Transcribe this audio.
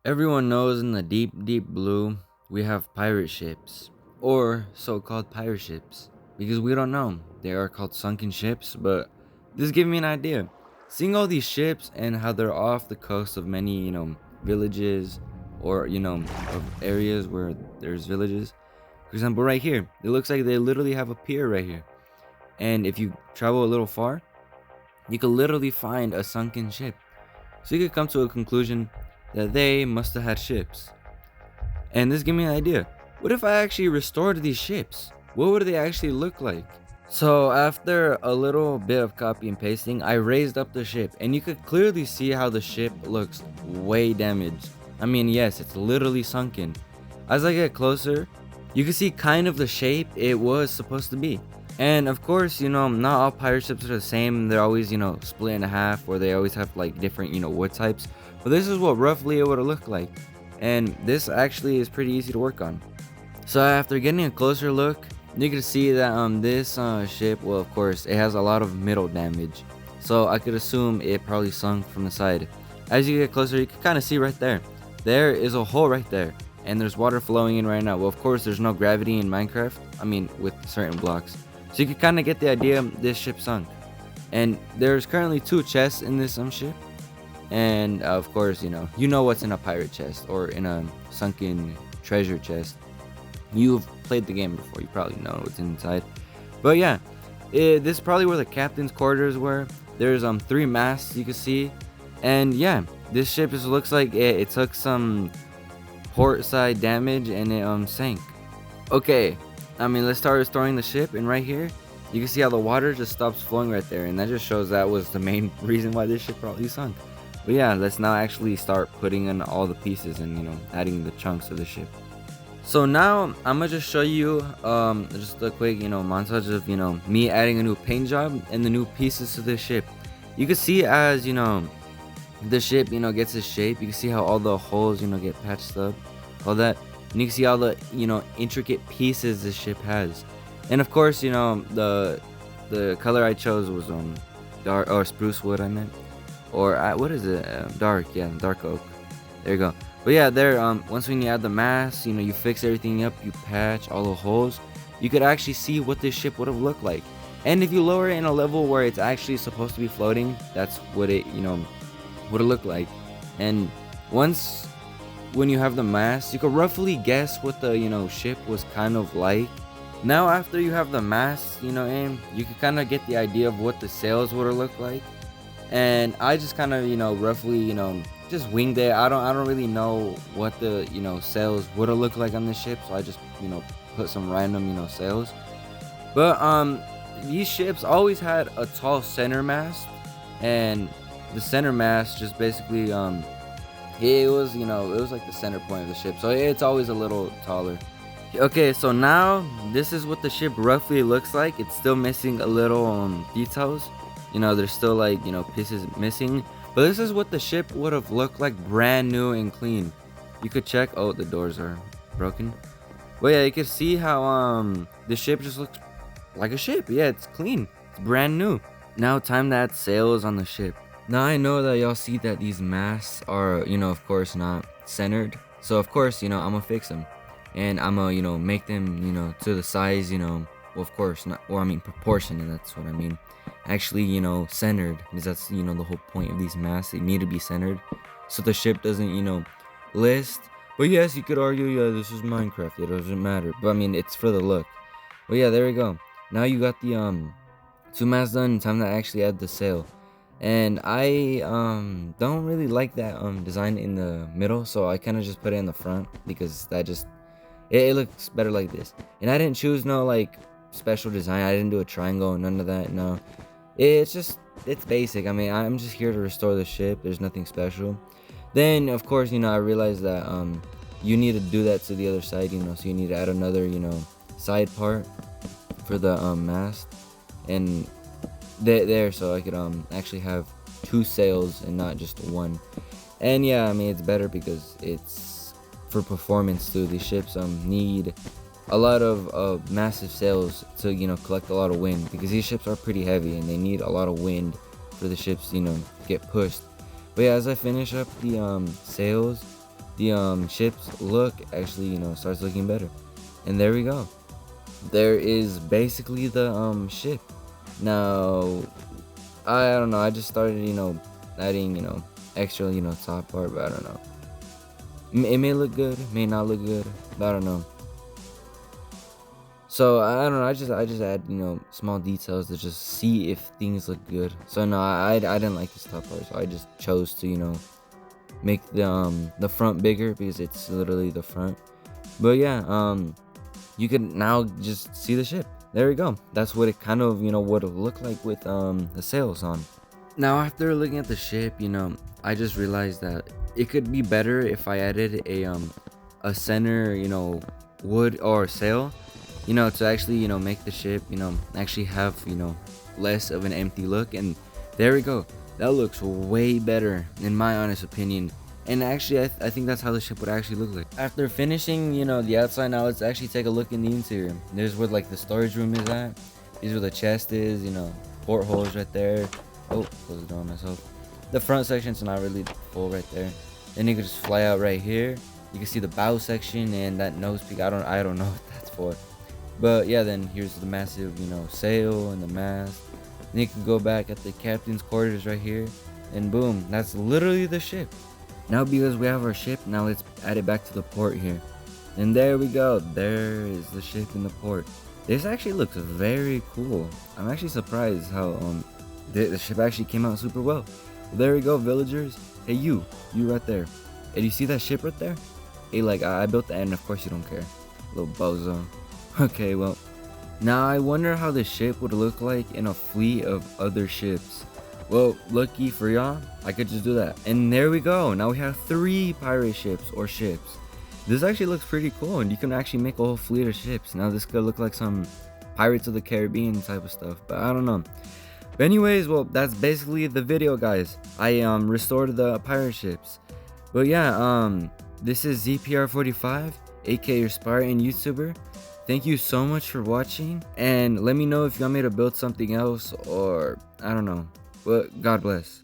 Everyone knows in the deep, deep blue, we have pirate ships, or so called pirate ships, because we don't know. They are called sunken ships, but this gives me an idea. Seeing all these ships and how they're off the coast of many, villages or, of areas where there's villages. For example, right here, it looks like they literally have a pier right here. And if you travel a little far, you could literally find a sunken ship. So you could come to a conclusion that they must have had ships. And this gave me an idea. What if I actually restored these ships? What would they actually look like? So after a little bit of copy and pasting, I raised up the ship and you could clearly see how the ship looks way damaged. I mean, yes, it's literally sunken. As I get closer, you can see kind of the shape it was supposed to be. And of course, not all pirate ships are the same. They're always, split in half, or they always have like different, wood types. But this is what roughly it would have looked like. And this actually is pretty easy to work on. So after getting a closer look, you can see that this ship, well, of course, it has a lot of middle damage. So I could assume it probably sunk from the side. As you get closer, you can kind of see right there. There is a hole right there. And there's water flowing in right now. Well, of course, there's no gravity in Minecraft. I mean, with certain blocks. So you can kind of get the idea this ship sunk. And there's currently 2 chests in this ship. And of course, you know what's in a pirate chest or in a sunken treasure chest. You've played the game before. You probably know what's inside. But yeah, this is probably where the captain's quarters were. There's 3 masts you can see. And yeah, this ship just looks like it took some port side damage and it sank. Okay, I mean, let's start restoring the ship, and right here you can see how the water just stops flowing right there, and that just shows that was the main reason why this ship probably sunk. But yeah, let's now actually start putting in all the pieces and adding the chunks of the ship. So now I'm gonna just show you just a quick montage of me adding a new paint job and the new pieces to the ship. You can see as the ship gets its shape. You can see how all the holes get patched up, all that. And you can see all the intricate pieces the ship has. And of course, the color I chose was dark, or spruce wood I meant, or what is it, dark, yeah, dark oak. There you go. But yeah, there once when you add the mass, you fix everything up, you patch all the holes, you could actually see what this ship would have looked like. And if you lower it in a level where it's actually supposed to be floating, that's what it would have looked like. And once when you have the mast, you can roughly guess what the ship was kind of like. Now after you have the mast in, you can kind of get the idea of what the sails would have looked like. And I just kind of roughly just winged it. I don't really know what the sails would have looked like on this ship, so I just put some random sails. But these ships always had a tall center mast, and the center mast just basically it was like the center point of the ship, so it's always a little taller. Okay, so now this is what the ship roughly looks like. It's still missing a little details. There's still like pieces missing, but this is what the ship would have looked like brand new and clean. You could check. Oh, the doors are broken. But yeah, you can see how the ship just looks like a ship. Yeah, it's clean, it's brand new. Now time to add sails on the ship. Now I know that y'all see that these masts are of course not centered, so of course I'm gonna fix them, and I'm gonna make them to the size well, of course not, or I mean proportionate, that's what I mean, actually centered, because that's the whole point of these masts. They need to be centered so the ship doesn't list. But yes, you could argue, yeah, this is Minecraft, it doesn't matter, but I mean it's for the look. But yeah, there we go. Now you got the 2 masts done. Time to actually add the sail. And I don't really like that design in the middle, so I kind of just put it in the front, because that just it looks better like this. And I didn't choose no like special design. I didn't do a triangle, none of that. No, it's basic. I mean, I'm just here to restore the ship. There's nothing special. Then of course I realized that you need to do that to the other side, so you need to add another side part for the mast, and there, so I could actually have 2 sails and not just 1. And yeah, I mean it's better because it's for performance too. These ships need a lot of massive sails to collect a lot of wind, because these ships are pretty heavy and they need a lot of wind for the ships get pushed. But yeah, as I finish up the sails, the ship's look actually, starts looking better. And there we go. There is basically the ship. Now, I don't know. I just started, adding, extra, top part, but I don't know. It may look good, may not look good, but I don't know. So I don't know. I just add, small details to just see if things look good. So no, I didn't like this top part, so I just chose to, make the front bigger because it's literally the front. But yeah, you can now just see the ship. There we go. That's what it kind of, would have looked like with the sails on. Now after looking at the ship, I just realized that it could be better if I added a center, wood or sail, to actually, make the ship, actually have, less of an empty look. And there we go. That looks way better in my honest opinion. And actually, I think that's how the ship would actually look like. After finishing, the outside, now let's actually take a look in the interior. There's where like the storage room is at. These are the chest is, portholes right there. Oh, close the door on myself. The front section's not really full right there. Then you can just fly out right here. You can see the bow section and that nose peak. I don't know what that's for. But yeah, then here's the massive, sail and the mast. Then you can go back at the captain's quarters right here. And boom, that's literally the ship. Now because we have our ship, now let's add it back to the port here. And there we go. There is the ship in the port. This actually looks very cool. I'm actually surprised how the ship actually came out super well. There we go, villagers. Hey, you right there. Hey, do you see that ship right there? Hey, like I built that, and of course you don't care, little bozo. Okay, well, now I wonder how the ship would look like in a fleet of other ships. Well, lucky for y'all, I could just do that. And there we go. Now we have 3 pirate ships or ships. This actually looks pretty cool, and you can actually make a whole fleet of ships. Now this could look like some Pirates of the Caribbean type of stuff, but I don't know. But anyways, well, that's basically the video, guys. I restored the pirate ships. But yeah, this is ZPR45, aka your Spartan YouTuber. Thank you so much for watching, and let me know if you want me to build something else, or I don't know. But God bless.